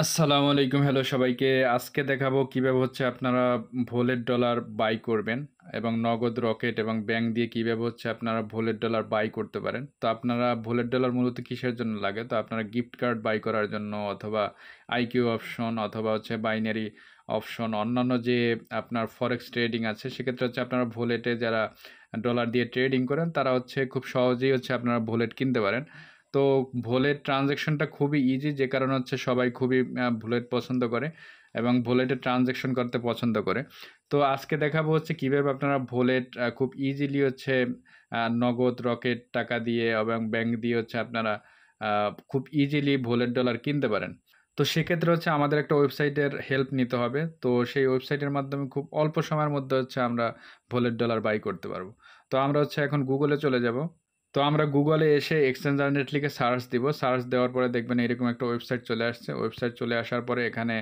আসসালামু আলাইকুম। হ্যালো সবাইকে। আজকে দেখাবো কিভাবে আপনারা ভোলেট ডলার বাই করবেন এবং নগদ, রকেট এবং ব্যাংক দিয়ে কিভাবে আপনারা ভোলেট ডলার বাই করতে পারেন। তো আপনারা ভোলেট ডলার মূলত কিসের জন্য লাগে? তো আপনারা গিফট কার্ড বাই করার জন্য অথবা আইকিউ অপশন অথবা বাইনারি অপশন অন্যান্য যে আপনার ফরেক্স ট্রেডিং আছে সেক্ষেত্রে আপনারা ভোলেটে যারা ডলার দিয়ে ট্রেডিং করেন তারা খুব সহজেই আপনারা ভোলেট কিনতে পারেন। তো ভোলেট ট্রানজ্যাকশনটা খুবই ইজি, যে কারণে সবাই খুবই ভোলেট পছন্দ করে এবং ভোলেটে ট্রানজ্যাকশন করতে পছন্দ করে। তো আজকে দেখাবো কিভাবে আপনারা ভোলেট খুব ইজিলি নগদ, রকেট টাকা দিয়ে এবং ব্যাংক দিয়ে আপনারা খুব ইজিলি ভোলেট ডলার কিনতে পারেন। তো সেক্ষেত্রে আমাদের একটা ওয়েবসাইটের হেল্প নিতে হবে। তো সেই ওয়েবসাইটের মাধ্যমে খুব অল্প সময়ের মধ্যে আমরা ভোলেট ডলার বাই করতে পারবো। তো আমরা এখন গুগলে চলে যাব। তো আমরা গুগলে এসে এক্সচেঞ্জ আর্নেট লিখে সার্চ দিব। সার্চ দেওয়ার পরে দেখবেন এরকম একটা ওয়েবসাইট চলে আসছে। ওয়েবসাইট চলে আসার পরে এখানে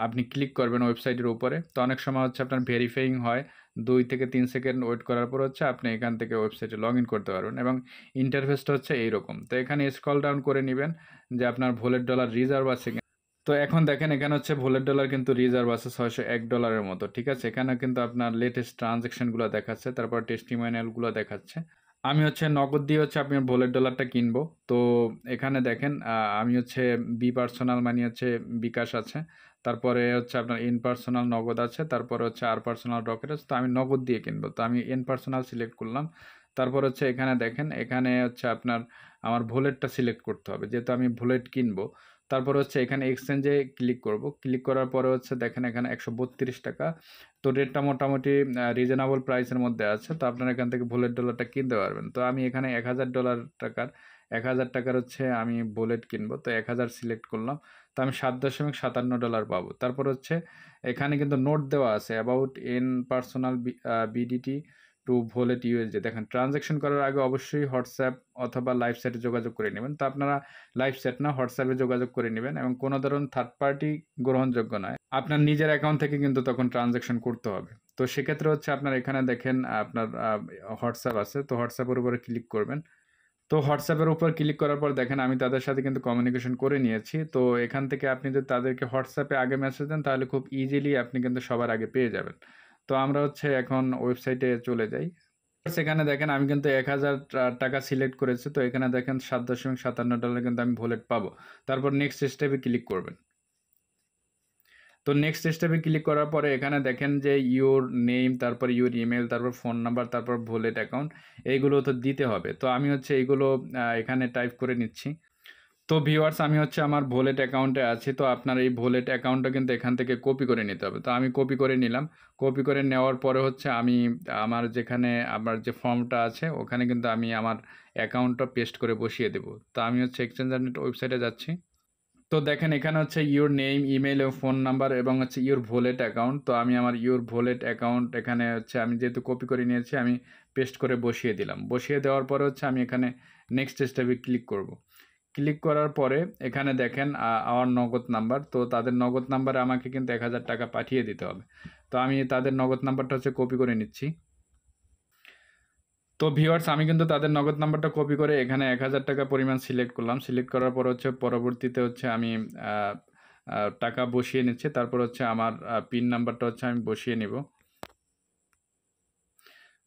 আপনি ক্লিক করবেন ওয়েবসাইটের উপরে। তো অনেক সময় আপনার ভেরিফাইং হয়। ২ থেকে ৩ সেকেন্ড ওয়েট করার পর আপনি এখান থেকে ওয়েবসাইটে লগ ইন করতে পারবেন এবং ইন্টারফেসটা এইরকম। তো এখানে স্ক্রল ডাউন করে নিবেন যে আপনার ভোলেট ডলার রিজার্ভ আছে কিনা। তো এখন দেখেন এখানে ভোলেট ডলার কিন্তু রিজার্ভ আছে $৬০১ মতো। ঠিক আছে? এখানে কিন্তু আপনার লেটেস্ট ট্রান্সেকশনগুলো দেখাচ্ছে। তারপর টেস্টিমোনিয়ালগুলো দেখাচ্ছে। আমি নগদ দিয়ে আপনার ভোলেট ডলারটা কিনবো। তো এখানে দেখেন আমি বি পার্সোনাল মানি বিকাশ আছে। তারপরে আপনার ইন পার্সোনাল নগদ আছে। তারপরে আর পার্সোনাল রকেট আছে। তো আমি নগদ দিয়ে কিনবো। তো আমি ইন পার্সোনাল সিলেক্ট করলাম। তারপর এখানে দেখেন এখানে আপনার আমার ভোলেটটা সিলেক্ট করতে হবে। যেহেতু আমি ভোলেট কিনবো। তারপর এখানে এক্সচেঞ্জে ক্লিক করব। ক্লিক করার পরে দেখেন এখানে ৳১৩২। তো রেটটা মোটামুটি রিজনেবল প্রাইসের মধ্যে আছে। তো আপনারা এখান থেকে ভোলেট ডলারটা কিনতে পারবেন। তো আমি এখানে ৳১,০০০ আমি ভোলেট কিনবো। তো ১,০০০ সিলেক্ট করলাম। তো আমি $৭.৫৭ পাবো। তারপর এখানে কিন্তু নোট দেওয়া আছে about in personal BDT to wallet USD. দেখেন ট্রানজ্যাকশন করার আগে অবশ্যই হোয়াটসঅ্যাপ অথবা লাইভ চ্যাটে যোগাযোগ করে নেবেন। তো আপনারা লাইভ চ্যাট না, হোয়াটসঅ্যাপে যোগাযোগ করে নেবেন এবং কোনো ধরনের থার্ড পার্টি গ্রহণযোগ্য নয়। আপনার নিজের অ্যাকাউন্ট থেকে কিন্তু তখন ট্রানজ্যাকশন করতে হবে। তো সেক্ষেত্রে আপনার এখানে দেখেন আপনার হোয়াটসঅ্যাপ আছে। তো হোয়াটসঅ্যাপের উপরে ক্লিক করবেন। তো হোয়াটসঅ্যাপের উপর ক্লিক করার পর দেখেন আমি তাদের সাথে কিন্তু কমিউনিকেশন করে নিয়েছি। তো এখান থেকে আপনি যদি তাদেরকে হোয়াটসঅ্যাপে আগে মেসেজ দেন তাহলে খুব ইজিলি আপনি কিন্তু সবার আগে পেয়ে যাবেন। তো আমরা এখন ওয়েবসাইটে চলে যাই। সেখানে দেখেন আমি কিন্তু ৳১,০০০ সিলেক্ট করেছি। তো এখানে দেখেন $৭.৫৭ কিন্তু আমি ভোলেট পাবো। তারপর নেক্সট স্টেপে ক্লিক করবেন। তো নেক্সট স্টেপে ক্লিক করার পরে এখানে দেখেন যে ইউর নেম, তারপর ইউর ইমেইল, তারপর ফোন নাম্বার, তারপর ভোলেট অ্যাকাউন্ট এইগুলো তো দিতে হবে। তো আমি এইগুলো এখানে টাইপ করে নিচ্ছি। তো ভিউয়ার্স আমি আমার ভোলেট অ্যাকাউন্টে আছি। তো আপনার এই ভোলেট অ্যাকাউন্টটা কিন্তু এখান থেকে কপি করে নিতে হবে। তো আমি কপি করে নিলাম। কপি করে নেওয়ার পরে আমি আমার যেখানে আমার যে ফর্মটা আছে ওখানে কিন্তু আমি আমার অ্যাকাউন্টটা পেস্ট করে বসিয়ে দেব। তো আমি এক্সচেঞ্জ আর্নেট ওয়েবসাইটে যাচ্ছি। তো দেখেন এখানে ইউর নেম, ইমেইল এবং ফোন নাম্বার এবং ইউর ভোলেট অ্যাকাউন্ট। তো আমি আমার ইউর ভোলেট অ্যাকাউন্ট এখানে আমি যেহেতু কপি করে নিয়েছি আমি পেস্ট করে বসিয়ে দিলাম। বসিয়ে দেওয়ার পরে আমি এখানে নেক্সট স্টেপে ক্লিক করব। ক্লিক করার পরে এখানে দেখেন আমার নগদ নাম্বার। তো তাদের নগদ নাম্বারে আমাকে কিন্তু ৳১,০০০ পাঠিয়ে দিতে হবে। তো আমি তাদের নগদ নাম্বারটা কপি করে নিচ্ছি। তো ভিউয়ার্স আমি কিন্তু তাদের নগদ নাম্বারটা কপি করে এখানে ৳১,০০০ পরিমাণ সিলেক্ট করলাম। সিলেক্ট করার পর পরবর্তীতে আমি আ আ টাকা বসিয়ে নিচ্ছি। তারপর আমার পিন নাম্বারটা আমি বসিয়ে নিব।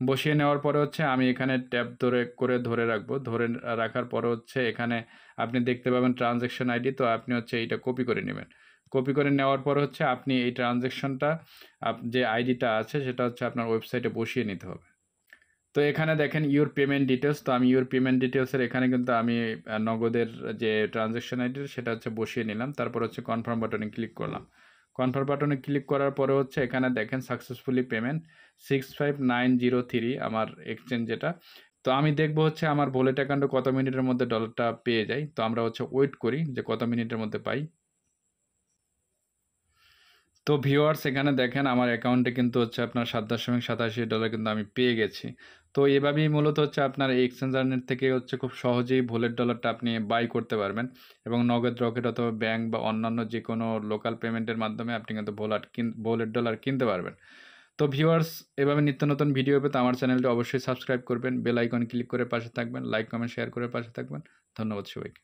বসিয়ে নেওয়ার পরে আমি এখানে ট্যাব ধরে রাখবো। ধরে রাখার পরে এখানে আপনি দেখতে পাবেন ট্রান্সেকশন আইডি। তো আপনি এইটা কপি করে নিবেন। কপি করে নেওয়ার পরে আপনি এই ট্রান্সেকশনটা যে আইডিটা আছে সেটা আপনার ওয়েবসাইটে বসিয়ে নিতে হবে। তো এখানে দেখেন ইউর পেমেন্ট ডিটেইলস। তো আমি ইউর পেমেন্ট ডিটেইলসের এখানে কিন্তু আমি নগদের যে ট্রান্সেকশন আইডি সেটা বসিয়ে নিলাম। তারপর কনফার্ম বাটনে ক্লিক করলাম। কনফার্ম বাটনে ক্লিক করার পরে এখানে দেখেন সাকসেসফুলি পেমেন্ট 65903 আমার এক্সচেঞ্জ যেটা। তো আমি দেখব আমার ভোলেট অ্যাকাউন্টে কত মিনিটের মধ্যে ডলারটা পেয়ে যাই। তো আমরা ওয়েট করি যে কত মিনিটের মধ্যে পাই। তো ভিউয়ার্স এখানে দেখেন আমার অ্যাকাউন্টে কিন্তু আপনার $৭.৮৭ কিন্তু আমি পেয়ে গেছি। তো এভাবেই মূলত আপনার এই এক্সচেঞ্জ আর্নেট থেকে খুব সহজেই ভোলেট ডলারটা আপনি বাই করতে পারবেন এবং নগদ, রকেট অথবা ব্যাংক বা অন্যান্য যেকোনো লোকাল পেমেন্টের মাধ্যমে আপনি কিন্তু ভোলেট ডলার কিনতে পারবেন। তো ভিউয়ার্স এভাবে নিত্য নতুন ভিডিও পেতে আমার চ্যানেলটি অবশ্যই সাবস্ক্রাইব করবেন। বেল আইকন ক্লিক করে পাশে থাকবেন। লাইক, কমেন্ট, শেয়ার করে পাশে থাকবেন। ধন্যবাদ সবাইকে।